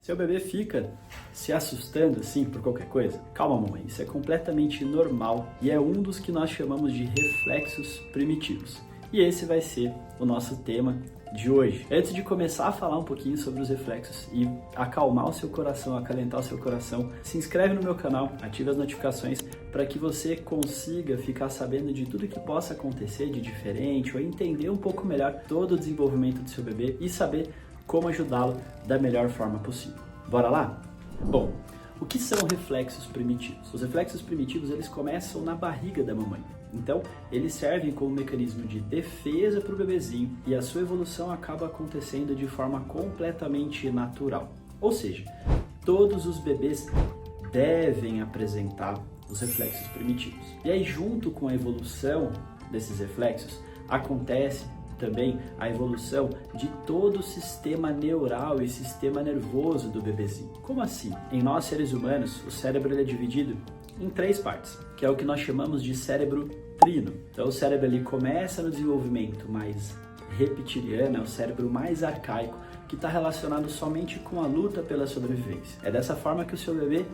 Seu bebê fica se assustando assim por qualquer coisa? Calma, mamãe, isso é completamente normal e é um dos que nós chamamos de reflexos primitivos. E esse vai ser o nosso tema de hoje. Antes de começar a falar um pouquinho sobre os reflexos e acalmar o seu coração, acalentar o seu coração, se inscreve no meu canal, ative as notificações para que você consiga ficar sabendo de tudo que possa acontecer de diferente ou entender um pouco melhor todo o desenvolvimento do seu bebê e saber como ajudá-lo da melhor forma possível. Bora lá? Bom, o que são reflexos primitivos? Os reflexos primitivos, eles começam na barriga da mamãe. Então, eles servem como mecanismo de defesa para o bebezinho e a sua evolução acaba acontecendo de forma completamente natural. Ou seja, todos os bebês devem apresentar os reflexos primitivos. E aí, junto com a evolução desses reflexos, acontece também a evolução de todo o sistema neural e sistema nervoso do bebezinho. Como assim? Em nós, seres humanos, o cérebro é dividido em 3 partes, que é o que nós chamamos de cérebro trino. Então o cérebro ele começa no desenvolvimento mais reptiliano, é o cérebro mais arcaico, que está relacionado somente com a luta pela sobrevivência. É dessa forma que o seu bebê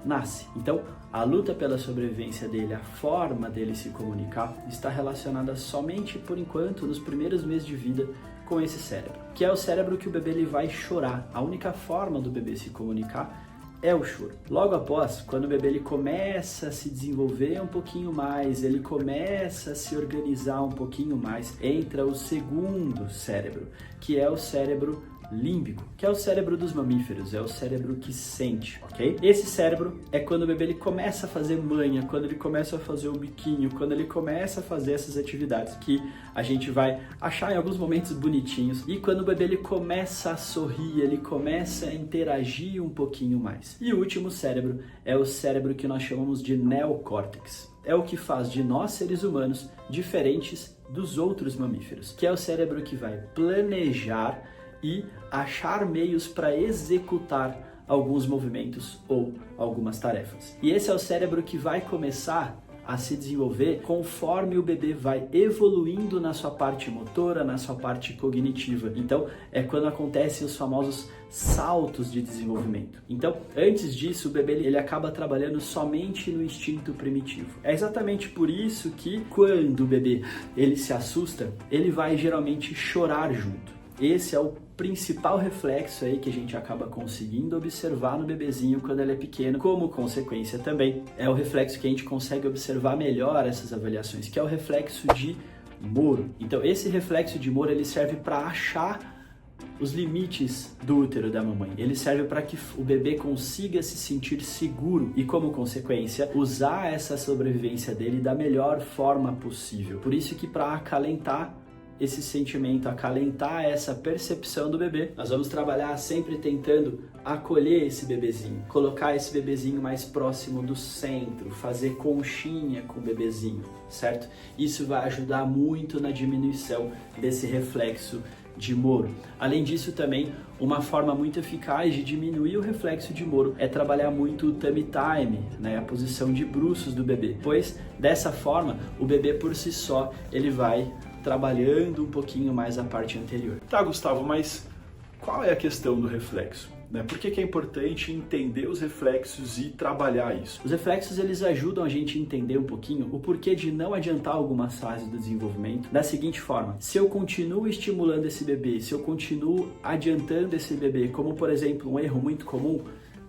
nasce. Então, a luta pela sobrevivência dele, a forma dele se comunicar, está relacionada somente, por enquanto, nos primeiros meses de vida com esse cérebro, que é o cérebro que o bebê ele vai chorar. A única forma do bebê se comunicar é o choro. Logo após, quando o bebê ele começa a se desenvolver um pouquinho mais, ele começa a se organizar um pouquinho mais, entra o segundo cérebro, que é o cérebro límbico, que é o cérebro dos mamíferos, é o cérebro que sente, ok? Esse cérebro é quando o bebê ele começa a fazer manha, quando ele começa a fazer o biquinho, quando ele começa a fazer essas atividades que a gente vai achar em alguns momentos bonitinhos, e quando o bebê ele começa a sorrir, ele começa a interagir um pouquinho mais. E o último cérebro é o cérebro que nós chamamos de neocórtex. É o que faz de nós, seres humanos, diferentes dos outros mamíferos, que é o cérebro que vai planejar e achar meios para executar alguns movimentos ou algumas tarefas. E esse é o cérebro que vai começar a se desenvolver conforme o bebê vai evoluindo na sua parte motora, na sua parte cognitiva. Então, é quando acontecem os famosos saltos de desenvolvimento. Então, antes disso, o bebê ele acaba trabalhando somente no instinto primitivo. É exatamente por isso que quando o bebê ele se assusta, ele vai geralmente chorar junto. Esse é o principal reflexo aí que a gente acaba conseguindo observar no bebezinho quando ele é pequeno. Como consequência também, é o reflexo que a gente consegue observar melhor essas avaliações, que é o reflexo de Moro. Então, esse reflexo de Moro, ele serve para achar os limites do útero da mamãe. Ele serve para que o bebê consiga se sentir seguro e, como consequência, usar essa sobrevivência dele da melhor forma possível. Por isso que para acalentar esse sentimento, acalentar essa percepção do bebê, nós vamos trabalhar sempre tentando acolher esse bebezinho, colocar esse bebezinho mais próximo do centro, fazer conchinha com o bebezinho, certo? Isso vai ajudar muito na diminuição desse reflexo de Moro. Além disso, também, uma forma muito eficaz de diminuir o reflexo de Moro é trabalhar muito o tummy time, né? A posição de bruços do bebê, pois dessa forma o bebê por si só ele vai trabalhando um pouquinho mais a parte anterior. Tá, Gustavo, mas qual é a questão do reflexo? Por que é importante entender os reflexos e trabalhar isso? Os reflexos eles ajudam a gente a entender um pouquinho o porquê de não adiantar algumas fases do desenvolvimento da seguinte forma: se eu continuo estimulando esse bebê, se eu continuo adiantando esse bebê, como por exemplo um erro muito comum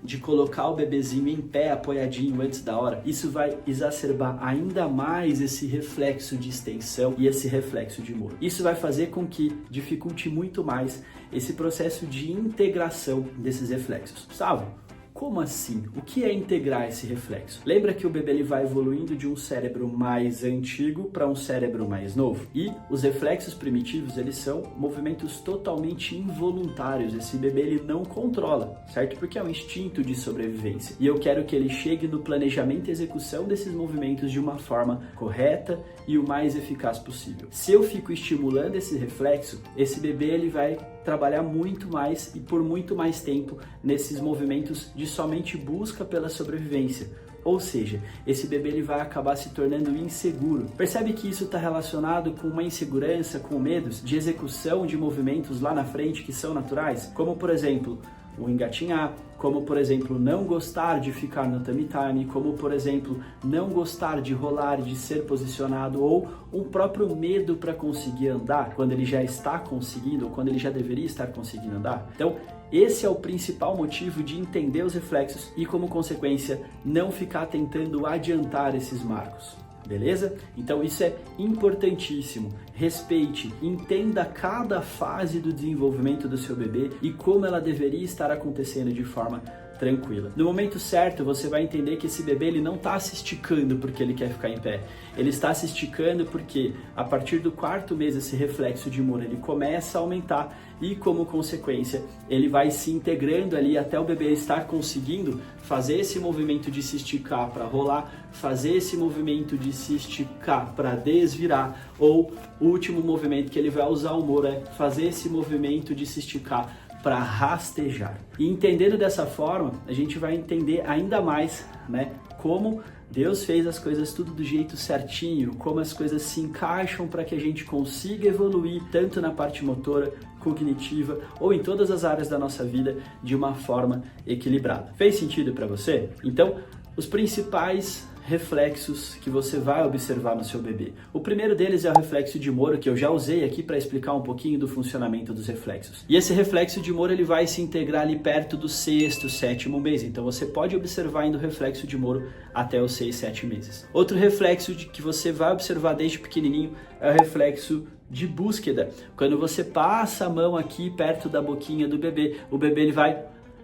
de colocar o bebezinho em pé, apoiadinho antes da hora, isso vai exacerbar ainda mais esse reflexo de extensão e esse reflexo de Moro. Isso vai fazer com que dificulte muito mais esse processo de integração desses reflexos. Gustavo, como assim? O que é integrar esse reflexo? Lembra que o bebê ele vai evoluindo de um cérebro mais antigo para um cérebro mais novo? E os reflexos primitivos, eles são movimentos totalmente involuntários. Esse bebê ele não controla, certo? Porque é um instinto de sobrevivência. E eu quero que ele chegue no planejamento e execução desses movimentos de uma forma correta e o mais eficaz possível. Se eu fico estimulando esse reflexo, esse bebê ele vai trabalhar muito mais e por muito mais tempo nesses movimentos de somente busca pela sobrevivência. Ou seja, esse bebê ele vai acabar se tornando inseguro. Percebe que isso está relacionado com uma insegurança, com medos de execução de movimentos lá na frente que são naturais? Como, por exemplo, o engatinhar, como, por exemplo, não gostar de ficar no tummy time, como, por exemplo, não gostar de rolar, de ser posicionado, ou um próprio medo para conseguir andar, quando ele já está conseguindo, ou quando ele já deveria estar conseguindo andar. Então, esse é o principal motivo de entender os reflexos e, como consequência, não ficar tentando adiantar esses marcos. Beleza? Então isso é importantíssimo. Respeite, entenda cada fase do desenvolvimento do seu bebê e como ela deveria estar acontecendo de forma tranquila. No momento certo, você vai entender que esse bebê ele não está se esticando porque ele quer ficar em pé. Ele está se esticando porque a partir do 4º mês esse reflexo de humor ele começa a aumentar e, como consequência, ele vai se integrando ali até o bebê estar conseguindo fazer esse movimento de se esticar para rolar, fazer esse movimento de se esticar para desvirar, ou o último movimento que ele vai usar o humor é fazer esse movimento de se esticar para rastejar. E entendendo dessa forma, a gente vai entender ainda mais, né, como Deus fez as coisas tudo do jeito certinho, como as coisas se encaixam para que a gente consiga evoluir tanto na parte motora, cognitiva ou em todas as áreas da nossa vida de uma forma equilibrada. Fez sentido para você? Então, os principais reflexos que você vai observar no seu bebê. O primeiro deles é o reflexo de Moro, que eu já usei aqui para explicar um pouquinho do funcionamento dos reflexos. E esse reflexo de Moro ele vai se integrar ali perto do 6º, 7º mês. Então você pode observar indo o reflexo de Moro até os 6, 7 meses. Outro reflexo que você vai observar desde pequenininho é o reflexo de búsqueda. Quando você passa a mão aqui perto da boquinha do bebê, o bebê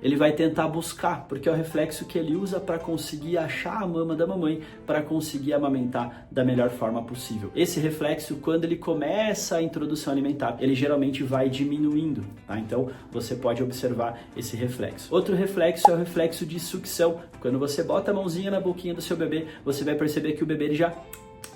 ele vai tentar buscar, porque é o reflexo que ele usa para conseguir achar a mama da mamãe, para conseguir amamentar da melhor forma possível. Esse reflexo, quando ele começa a introdução alimentar, ele geralmente vai diminuindo, tá? Então, você pode observar esse reflexo. Outro reflexo é o reflexo de sucção. Quando você bota a mãozinha na boquinha do seu bebê, você vai perceber que o bebê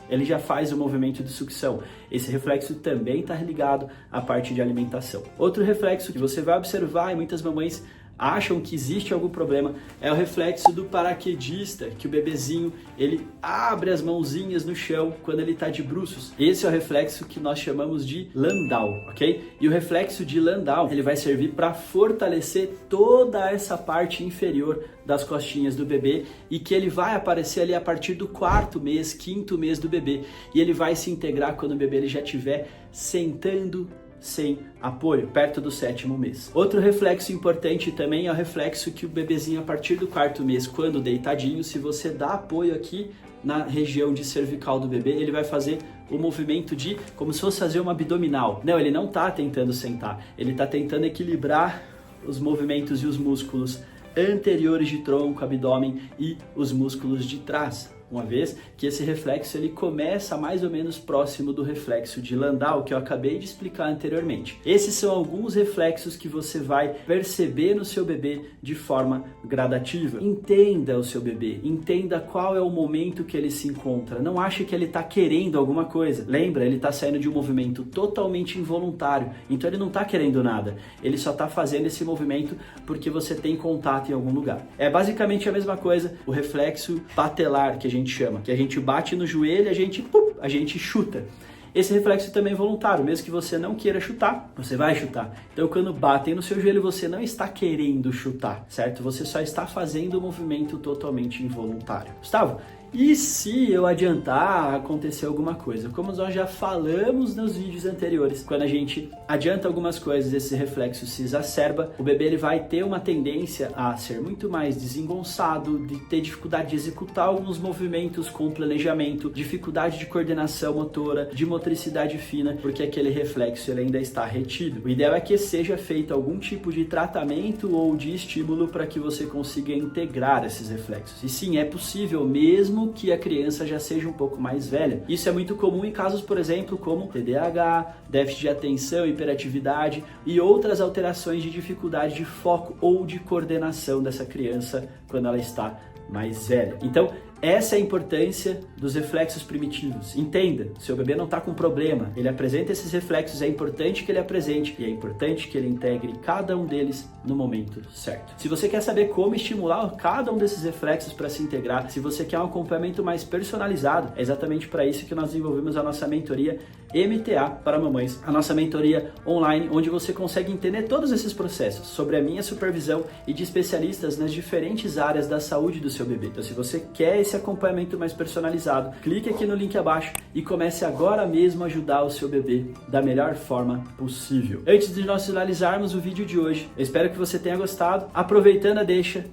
ele já faz o movimento de sucção. Esse reflexo também está ligado à parte de alimentação. Outro reflexo que você vai observar, e muitas mamães acham que existe algum problema, é o reflexo do paraquedista, que o bebezinho ele abre as mãozinhas no chão quando ele está de bruços. Esse é o reflexo que nós chamamos de Landau, ok? E o reflexo de Landau ele vai servir para fortalecer toda essa parte inferior das costinhas do bebê e que ele vai aparecer ali a partir do 4º mês, 5º mês do bebê, e ele vai se integrar quando o bebê ele já estiver sentando sem apoio, perto do 7º mês. Outro reflexo importante também é o reflexo que o bebezinho, a partir do 4º mês, quando deitadinho, se você dá apoio aqui na região de cervical do bebê, ele vai fazer o movimento de, como se fosse fazer uma abdominal. Não, ele não está tentando sentar, ele está tentando equilibrar os movimentos e os músculos anteriores de tronco, abdômen e os músculos de trás. Uma vez que esse reflexo ele começa mais ou menos próximo do reflexo de Landau, que eu acabei de explicar anteriormente. Esses são alguns reflexos que você vai perceber no seu bebê de forma gradativa. Entenda o seu bebê, entenda qual é o momento que ele se encontra. Não ache que ele está querendo alguma coisa. Lembra, ele está saindo de um movimento totalmente involuntário, então ele não está querendo nada. Ele só está fazendo esse movimento porque você tem contato em algum lugar. É basicamente a mesma coisa, o reflexo patelar que a gente chama, que a gente bate no joelho e a gente chuta. Esse reflexo também é voluntário, mesmo que você não queira chutar, você vai chutar. Então quando batem no seu joelho, você não está querendo chutar, certo? Você só está fazendo um movimento totalmente involuntário. Gustavo, e se eu adiantar acontecer alguma coisa? Como nós já falamos nos vídeos anteriores, quando a gente adianta algumas coisas, esse reflexo se exacerba, o bebê ele vai ter uma tendência a ser muito mais desengonçado, de ter dificuldade de executar alguns movimentos com planejamento, dificuldade de coordenação motora, de motricidade fina, porque aquele reflexo ele ainda está retido. O ideal é que seja feito algum tipo de tratamento ou de estímulo para que você consiga integrar esses reflexos. E sim, é possível mesmo que a criança já seja um pouco mais velha. Isso é muito comum em casos, por exemplo, como TDAH, déficit de atenção, hiperatividade e outras alterações de dificuldade de foco ou de coordenação dessa criança quando ela está mais velha. Então, Essa é a importância dos reflexos primitivos. Entenda, seu bebê não está com problema, ele apresenta esses reflexos, é importante que ele apresente e é importante que ele integre cada um deles no momento certo. Se você quer saber como estimular cada um desses reflexos para se integrar, se você quer um acompanhamento mais personalizado, é exatamente para isso que nós desenvolvemos a nossa mentoria MTA para mamães, a nossa mentoria online, onde você consegue entender todos esses processos, sobre a minha supervisão e de especialistas nas diferentes áreas da saúde do seu bebê. Então, se você quer esse acompanhamento mais personalizado, clique aqui no link abaixo e comece agora mesmo a ajudar o seu bebê da melhor forma possível. Antes de nós finalizarmos o vídeo de hoje, eu espero que você tenha gostado. Aproveitando a deixa,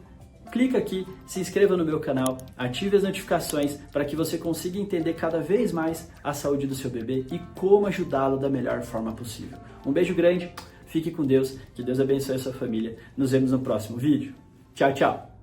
clica aqui, se inscreva no meu canal, ative as notificações para que você consiga entender cada vez mais a saúde do seu bebê e como ajudá-lo da melhor forma possível. Um beijo grande, fique com Deus, que Deus abençoe a sua família. Nos vemos no próximo vídeo. Tchau, tchau!